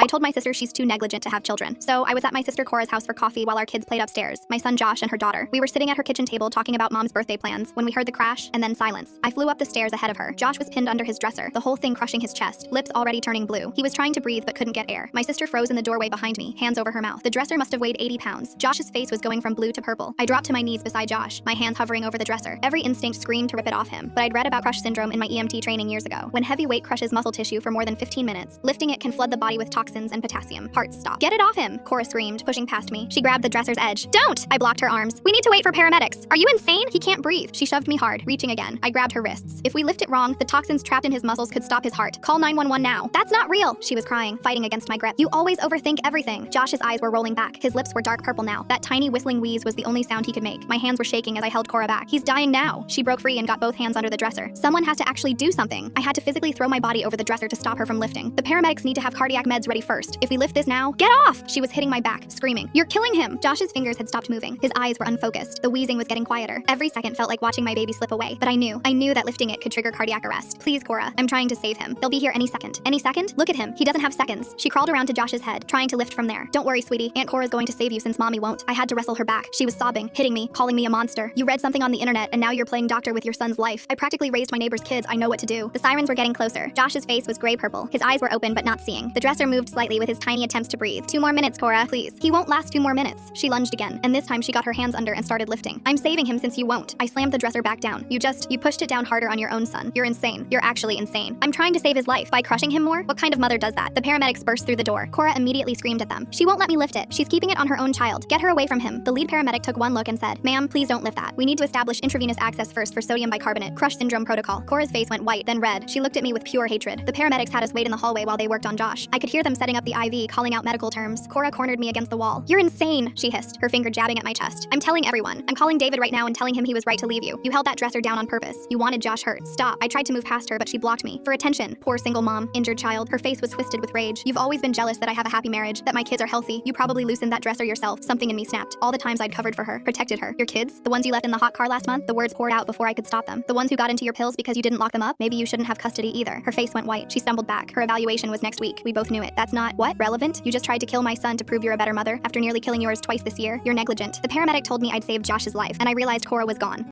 told my sister she's too negligent to have children. So I was at my sister Cora's house for coffee while our kids played upstairs, my son Josh and her daughter. We were sitting at her kitchen table talking about mom's birthday plans when we heard the crash and then silence. I flew up the stairs ahead of her. Josh was pinned under his dresser, the whole thing crushing his chest, lips already turning blue. He was trying to breathe but couldn't get air. My sister froze in the doorway behind me, hands over her mouth. The dresser must have weighed 80 pounds. Josh's face was going from blue to purple. I dropped to my knees beside Josh, my hands hovering over the dresser. Every instinct screamed to rip it off him, but I'd read about crush syndrome in my EMT training years ago. When heavy weight crushes muscle tissue for more than 15 minutes, lifting it can flood the body with toxins and potassium. Heart stop. Get it off him, Cora screamed, pushing past me. She grabbed the dresser's edge. Don't! I blocked her arms. We need to wait for paramedics. Are you insane? He can't breathe. She shoved me hard, reaching again. I grabbed her wrists. If we lift it wrong, the toxins trapped in his muscles could stop his heart. Call 911 now. That's not real, she was crying, fighting against my grip. You always overthink everything. Josh's eyes were rolling back. His lips were dark purple now. That tiny whistling wheeze was the only sound he could make. My hands were shaking as I held Cora back. He's dying now. She broke free and got both hands under the dresser. Someone has to actually do something. I had to physically throw my body over the dresser to stop her from lifting. The paramedics need to have cardiac meds ready first. If we lift this now, get off! She was hitting my back, screaming. You're killing him! Josh's fingers had stopped moving. His eyes were unfocused. The wheezing was getting quieter. Every second felt like watching my baby slip away. But I knew that lifting it could trigger cardiac arrest. Please, Cora, I'm trying to save him. He'll be here any second. Any second? Look at him. He doesn't have seconds. She crawled around to Josh's head, trying to lift from there. Don't worry, sweetie. Aunt Cora's going to save you since mommy won't. I had to wrestle her back. She was sobbing, hitting me, calling me a monster. You read something on the internet and now you're playing doctor with your son's life. I practically raised my neighbor's kids. I know what to do. The sirens were getting closer. Josh's face was gray-purple. His eyes were open but not seeing. The dresser moved slightly with his tiny attempts to breathe. 2 more minutes, Cora, please. He won't last 2 more minutes. She lunged again, and this time she got her hands under and started lifting. I'm saving him since you won't. I slammed the dresser back down. You pushed it down harder on your own son. You're insane. You're actually insane. I'm trying to save his life. By crushing him more? What kind of mother does that? The paramedics burst through the door. Cora immediately screamed at them. She won't let me lift it. She's keeping it on her own child. Get her away from him. The lead paramedic took one look and said, ma'am, please don't lift that. We need to establish intravenous access first for sodium bicarbonate. Crush syndrome protocol. Cora's face went white, then red. She looked at me with pure hatred. The paramedics had us wait in the hallway while they worked on Josh. I could hear them setting up the IV, calling out medical terms. Cora cornered me against the wall. You're insane, she hissed, her finger jabbing at my chest. I'm telling everyone. I'm calling David right now and telling him he was right to leave you. You held that dresser down on purpose. You wanted Josh hurt. Stop. I tried to move past her, but she blocked me. For attention. Poor single mom, injured child. Her face was twisted with rage. You've always been jealous that I have a happy marriage, that my kids are healthy. You probably loosened that dresser yourself. Something in me snapped. All the times I'd covered for her, protected her. Your kids? The ones you left in the hot car last month? The words poured out before I could stop them. The ones who got into your pills because you didn't lock them up? Maybe you shouldn't have custody either. Her face went white. She stumbled back. Her evaluation was next week. We both knew it. That's not, what, relevant? You just tried to kill my son to prove you're a better mother after nearly killing yours twice this year. You're negligent. The paramedic told me I'd saved Josh's life, and I realized Cora was gone.